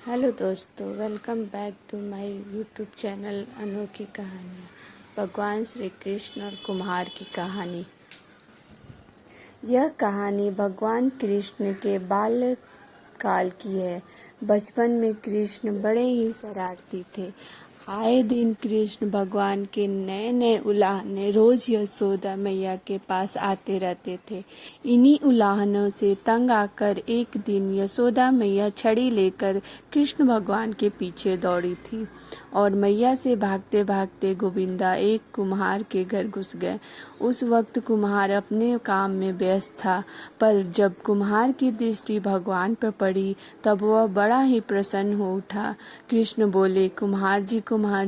Hello दोस्तों, welcome back to my YouTube channel अनोखी कहानियाँ। भगवान श्री कृष्ण और कुम्हार की कहानी। यह कहानी भगवान कृष्ण के बाल्यकाल की है। बचपन में कृष्ण बड़े ही शरारती थे। आए दिन कृष्ण भगवान के नए नए उलाहने रोज यशोदा मैया के पास आते रहते थे। इन्हीं उलाहनों से तंग आकर एक दिन यशोदा मैया छड़ी लेकर कृष्ण भगवान के पीछे दौड़ी थी और मैया से भागते भागते गोविंदा एक कुम्हार के घर घुस गए। उस वक्त कुम्हार अपने काम में व्यस्त था, पर जब कुम्हार की दृष्टि भगवान पर पड़ी तब वह बड़ा ही प्रसन्न हो उठा। कृष्ण बोले, कुम्हार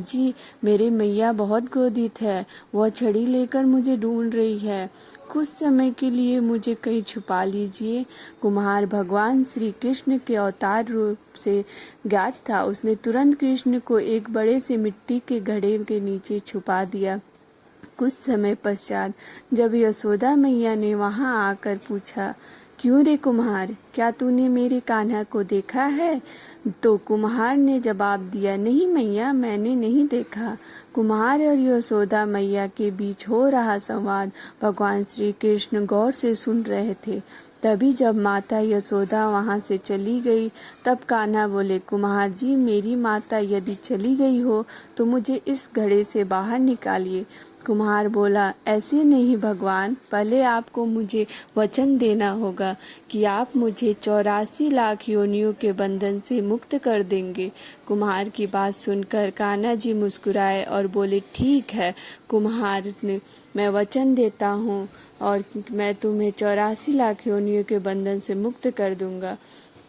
जी, मेरे मैया बहुत क्रोधित है। वह छड़ी लेकर मुझे ढूंढ रही है। कुछ समय के लिए मुझे कहीं छुपा लीजिए। कुम्हार भगवान श्री कृष्ण के अवतार रूप से ज्ञात था। उसने तुरंत कृष्ण को एक बड़े से मिट्टी के घड़े के नीचे छुपा दिया। कुछ समय पश्चात जब यशोदा मैया ने वहां आकर पूछा, क्यों रे कुम्हार, क्या तूने मेरे कान्हा को देखा है? तो कुम्हार ने जवाब दिया, नहीं मैया, मैंने नहीं देखा। कुम्हार और यशोदा मैया के बीच हो रहा संवाद भगवान श्री कृष्ण गौर से सुन रहे थे। तभी जब माता यशोदा वहां से चली गई तब कान्हा बोले, कुम्हार जी, मेरी माता यदि चली गई हो तो मुझे इस घड़े से बाहर निकालिए। कुम्हार बोला, ऐसे नहीं भगवान, पहले आपको मुझे वचन देना होगा कि आप मुझे 84 लाख योनियों के बंधन से मुक्त कर देंगे। कुम्हार की बात सुनकर कान्हा जी मुस्कुराए और बोले, ठीक है कुम्हार, मैं वचन देता हूँ और मैं तुम्हें 84 लाख योनियों के बंधन से मुक्त कर दूंगा।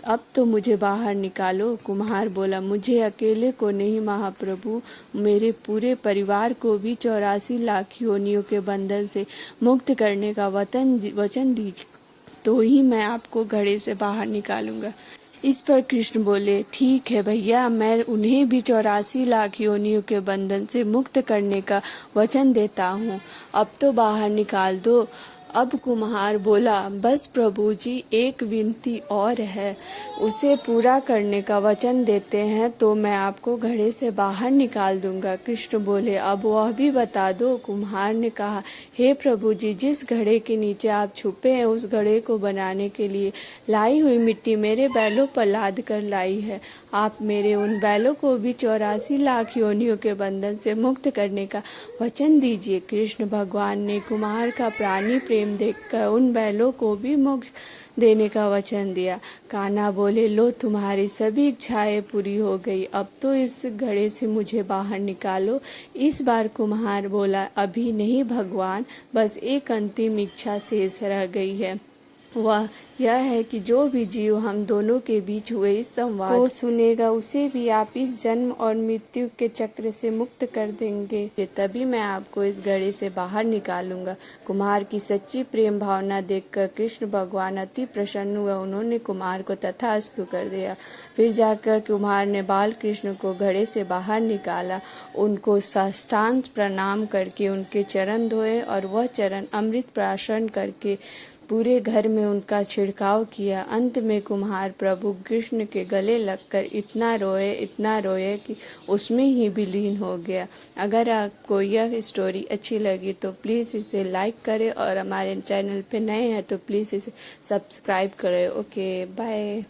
अब तो मुझे बाहर निकालो। कुम्हार बोला, मुझे अकेले को नहीं महाप्रभु, मेरे पूरे परिवार को भी 84 लाख योनियों के बंधन से मुक्त करने का वचन दीजिए, तो ही मैं आपको घड़े से बाहर निकालूंगा। इस पर कृष्ण बोले, ठीक है भैया, मैं उन्हें भी 84 लाख योनियों के बंधन से मुक्त करने का वचन देता हूँ। अब तो बाहर निकाल दो। अब कुम्हार बोला, बस प्रभु जी, एक विनती और है, उसे पूरा करने का वचन देते हैं तो मैं आपको घड़े से बाहर निकाल दूंगा। कृष्ण बोले, अब वह भी बता दो। कुम्हार ने कहा, हे प्रभु जी, जिस घड़े के नीचे आप छुपे हैं उस घड़े को बनाने के लिए लाई हुई मिट्टी मेरे बैलों पर लाद कर लाई है। आप मेरे उन बैलों को भी 84 लाख योनियों के बंधन से मुक्त करने का वचन दीजिए। कृष्ण भगवान ने कुम्हार का प्राणी प्रेम देखकर उन बैलों को भी मोक्ष देने का वचन दिया। कान्हा बोले, लो तुम्हारी सभी इच्छाएं पूरी हो गई, अब तो इस घड़े से मुझे बाहर निकालो। इस बार कुम्हार बोला, अभी नहीं भगवान, बस एक अंतिम इच्छा शेष रह गई है। वह यह है कि जो भी जीव हम दोनों के बीच हुए इस संवाद को सुनेगा उसे भी आप इस जन्म और मृत्यु के चक्र से मुक्त कर देंगे, तभी मैं आपको इस घड़े से बाहर निकालूंगा। कुम्हार की सच्ची प्रेम भावना देखकर कृष्ण भगवान अति प्रसन्न हुए। उन्होंने कुम्हार को तथास्तु कर दिया। फिर जाकर कुम्हार ने बाल कृष्ण को घड़े से बाहर निकाला, उनको साष्टांग प्रणाम करके उनके चरण धोए और वह चरण अमृत प्राशन करके पूरे घर में उनका छिड़काव किया। अंत में कुम्हार प्रभु कृष्ण के गले लगकर इतना रोए कि उसमें ही विलीन हो गया। अगर आपको यह स्टोरी अच्छी लगी तो प्लीज़ इसे लाइक करें और हमारे चैनल पे नए हैं तो प्लीज़ इसे सब्सक्राइब करें। Okay, bye.